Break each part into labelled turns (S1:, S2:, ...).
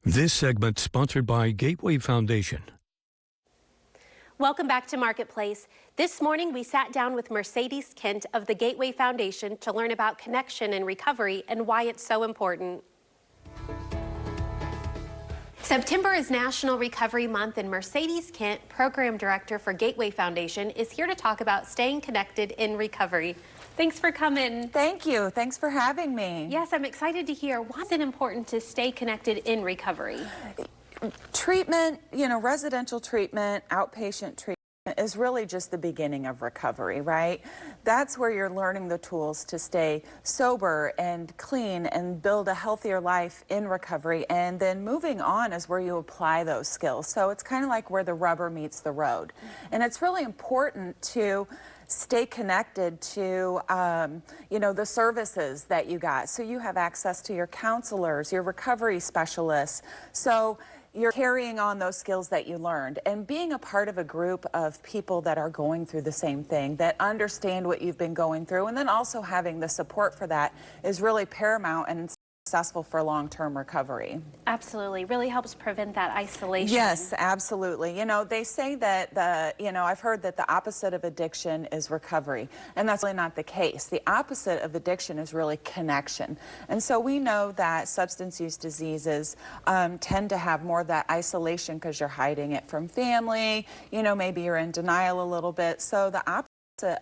S1: This segment sponsored by Gateway Foundation.
S2: Welcome back to Marketplace. This morning we sat down with Mercedes Kent of the Gateway Foundation to learn about connection and recovery and why it's so important. September is National Recovery Month, and Mercedes Kent, Program Director for Gateway Foundation, is here to talk about staying connected in recovery. Thanks for coming.
S3: Thank you. Thanks for having me.
S2: Yes, I'm excited to hear why is it important to stay connected in recovery?
S3: Treatment, residential treatment, outpatient treatment is really just the beginning of recovery, right? That's where you're learning the tools to stay sober and clean and build a healthier life in recovery. And then moving on is where you apply those skills. So it's kind of like where the rubber meets the road. And it's really important to stay connected to, the services that you got. So you have access to your counselors, your recovery specialists. So you're carrying on those skills that you learned, and being a part of a group of people that are going through the same thing, that understand what you've been going through, and then also having the support for that is really paramount and successful for long-term recovery.
S2: Absolutely. Really helps prevent that isolation.
S3: Yes, absolutely. They say that I've heard that the opposite of addiction is recovery, and that's really not the case. The opposite of addiction is really connection. And so we know that substance use diseases tend to have more of that isolation because you're hiding it from family, maybe you're in denial a little bit. So the opposite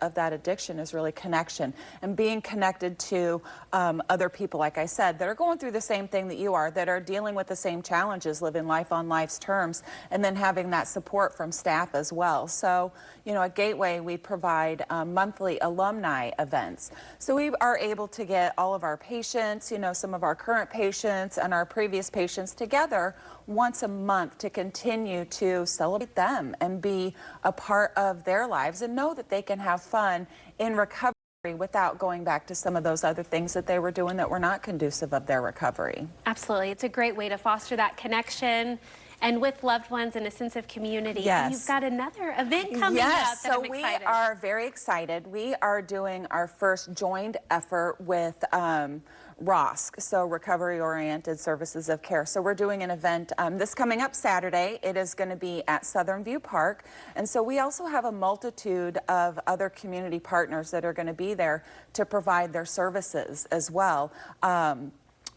S3: of that addiction is really connection, and being connected to other people, like I said, that are going through the same thing that you are, that are dealing with the same challenges, living life on life's terms, and then having that support from staff as well. So, at Gateway, we provide monthly alumni events. So we are able to get all of our patients, some of our current patients and our previous patients together once a month to continue to celebrate them and be a part of their lives and know that they can have fun in recovery without going back to some of those other things that they were doing that were not conducive of their recovery.
S2: Absolutely. It's a great way to foster that connection and with loved ones and a sense of community.
S3: Yes.
S2: And you've got another event coming up that I'm excited.
S3: We are very excited. We are doing our first joined effort with ROSC, so Recovery Oriented Services of Care. So we're doing an event this coming up Saturday. It is going to be at Southern View Park. And so we also have a multitude of other community partners that are going to be there to provide their services as well.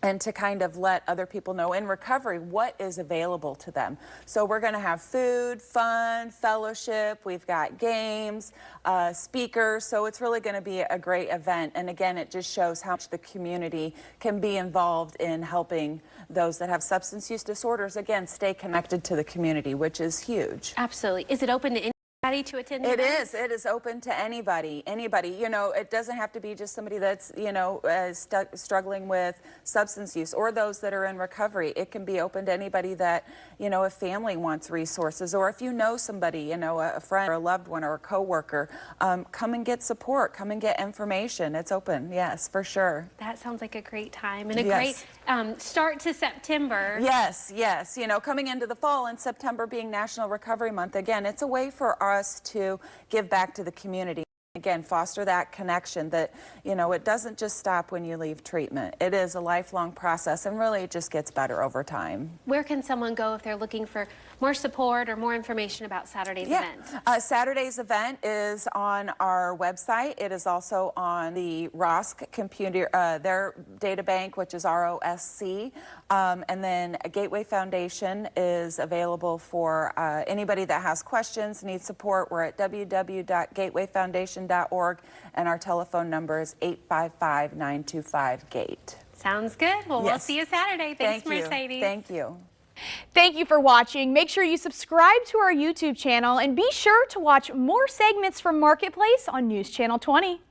S3: And to kind of let other people know in recovery what is available to them. So we're going to have food, fun, fellowship. We've got games, speakers. So it's really going to be a great event. And again, it just shows how much the community can be involved in helping those that have substance use disorders, again, stay connected to the community, which is huge.
S2: Absolutely. Is it open to anybody to attend?
S3: It is. It is open to anybody. It doesn't have to be just somebody that's, struggling with substance use or those that are in recovery. It can be open to anybody that, a family wants resources, or if you know somebody, a friend or a loved one or a coworker, come and get support, come and get information. It's open. Yes, for sure.
S2: That sounds like a great time and a great start to September.
S3: Yes. Coming into the fall and September being National Recovery Month, again, it's a way for us to give back to the community. Again, foster that connection that, it doesn't just stop when you leave treatment. It is a lifelong process, and really it just gets better over time.
S2: Where can someone go if they're looking for more support or more information about Saturday's event?
S3: Saturday's event is on our website. It is also on the ROSC computer, their data bank, which is ROSC. And then Gateway Foundation is available for anybody that has questions, needs support. We're at www.gatewayfoundation.org, and our telephone number is 855-925-GATE.
S2: Sounds good. Well, we'll see you Saturday. Thanks, Mercedes.
S3: Thank you.
S4: Thank you for watching. Make sure you subscribe to our YouTube channel and be sure to watch more segments from Marketplace on News Channel 20.